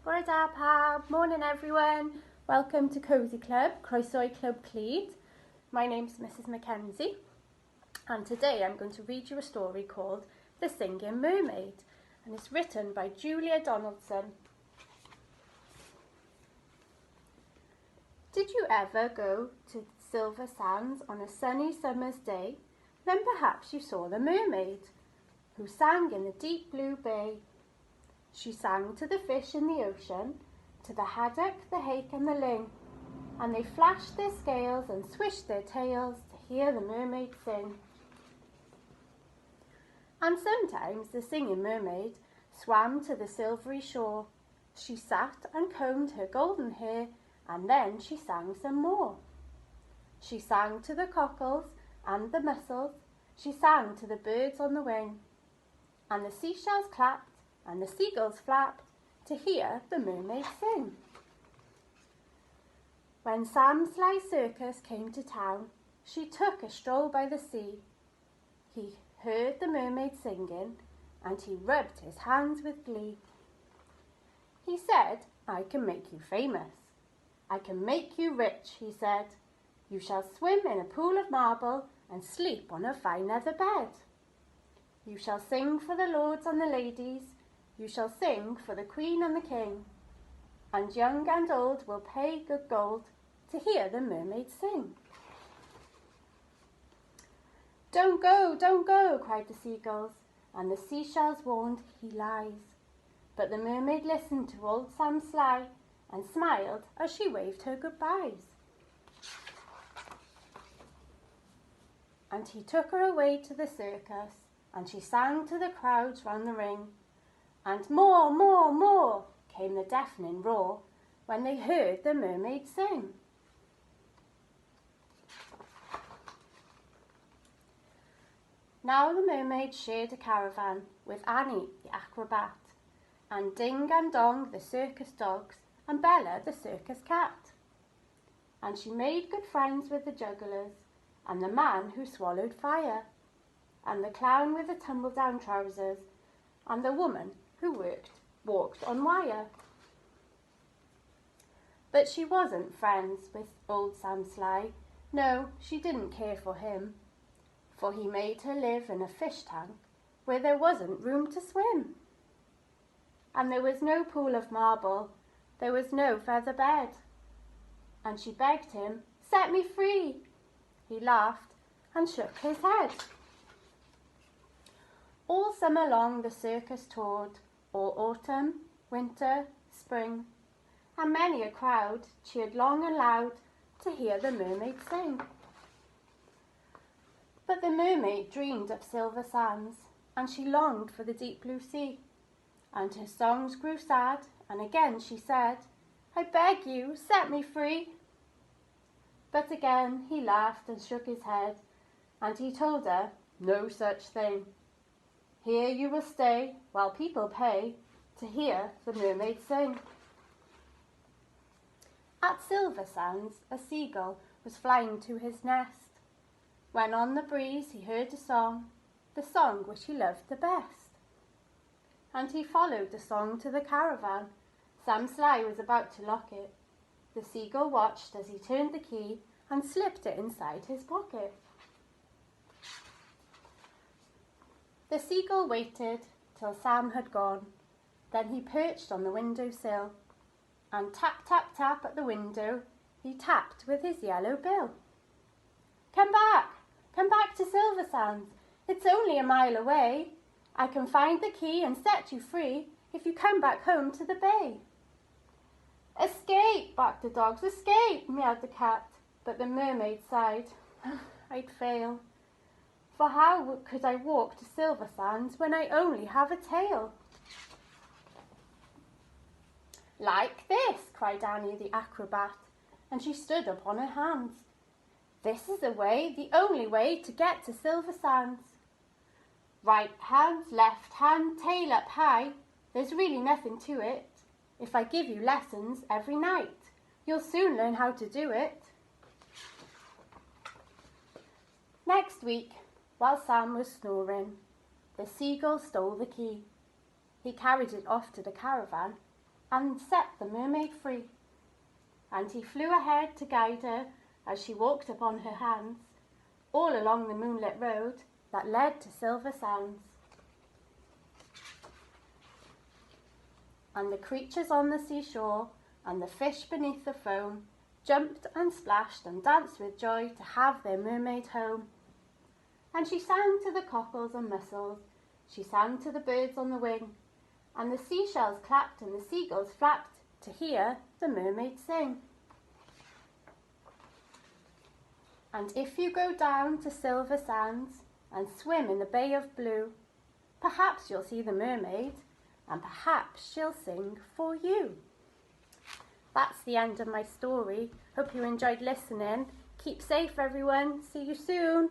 Bore da pawb, morning everyone. Welcome to Cozy Club, Croeso Clwb Clyd. My name's Mrs Mackenzie and today I'm going to read you a story called The Singing Mermaid and it's written by Julia Donaldson. Did you ever go to Silver Sands on a sunny summer's day? Then perhaps you saw the mermaid who sang in the deep blue bay. She sang to the fish in the ocean, to the haddock, the hake and the ling, and they flashed their scales and swished their tails to hear the mermaid sing. And sometimes the singing mermaid swam to the silvery shore. She sat and combed her golden hair, and then she sang some more. She sang to the cockles and the mussels, she sang to the birds on the wing, and the seashells clapped and the seagulls flapped to hear the mermaid sing. When Sam Sly's circus came to town, she took a stroll by the sea. He heard the mermaid singing, and he rubbed his hands with glee. He said, "I can make you famous. I can make you rich," he said. "You shall swim in a pool of marble and sleep on a fine leather bed. You shall sing for the lords and the ladies. You shall sing for the Queen and the King, and young and old will pay good gold to hear the mermaid sing." "Don't go," cried the seagulls, and the seashells warned, "He lies." But the mermaid listened to old Sam Sly and smiled as she waved her goodbyes. And he took her away to the circus, and she sang to the crowds round the ring. And more, more, more came the deafening roar when they heard the mermaid sing. Now the mermaid shared a caravan with Annie the acrobat, and Ding and Dong the circus dogs, and Bella the circus cat. And she made good friends with the jugglers, and the man who swallowed fire, and the clown with the tumble-down trousers, and the woman who walked on wire. But she wasn't friends with old Sam Sly. No, she didn't care for him, for he made her live in a fish tank where there wasn't room to swim. And there was no pool of marble, there was no feather bed. And she begged him, "Set me free." He laughed and shook his head. All summer long the circus toured, all autumn, winter, spring, and many a crowd cheered long and loud to hear the mermaid sing. But the mermaid dreamed of silver sands, and she longed for the deep blue sea, and her songs grew sad, and again she said, "I beg you, set me free." But again he laughed and shook his head, and he told her, "No such thing. Here you will stay while people pay to hear the mermaid sing." At Silver Sands, a seagull was flying to his nest, when on the breeze he heard a song, the song which he loved the best. And he followed the song to the caravan. Sam Sly was about to lock it. The seagull watched as he turned the key and slipped it inside his pocket. The seagull waited till Sam had gone. Then he perched on the windowsill, and tap, tap, tap at the window he tapped with his yellow bill. Come back to Silver Sands. It's only a mile away. I can find the key and set you free if you come back home to the bay." "Escape," barked the dogs, "escape," meowed the cat. But the mermaid sighed, "I'd fail. For how could I walk to Silver Sands when I only have a tail?" "Like this," cried Annie the acrobat, and she stood up on her hands. "This is the way, the only way to get to Silver Sands. Right hand, left hand, tail up high. There's really nothing to it. If I give you lessons every night, you'll soon learn how to do it." Next week, while Sam was snoring, the seagull stole the key. He carried it off to the caravan and set the mermaid free. And he flew ahead to guide her as she walked upon her hands, all along the moonlit road that led to Silver Sands. And the creatures on the seashore and the fish beneath the foam jumped and splashed and danced with joy to have their mermaid home. And she sang to the cockles and mussels, she sang to the birds on the wing, and the seashells clapped and the seagulls flapped to hear the mermaid sing. And if you go down to Silver Sands and swim in the Bay of Blue, perhaps you'll see the mermaid, and perhaps she'll sing for you. That's the end of my story. Hope you enjoyed listening. Keep safe, everyone. See you soon.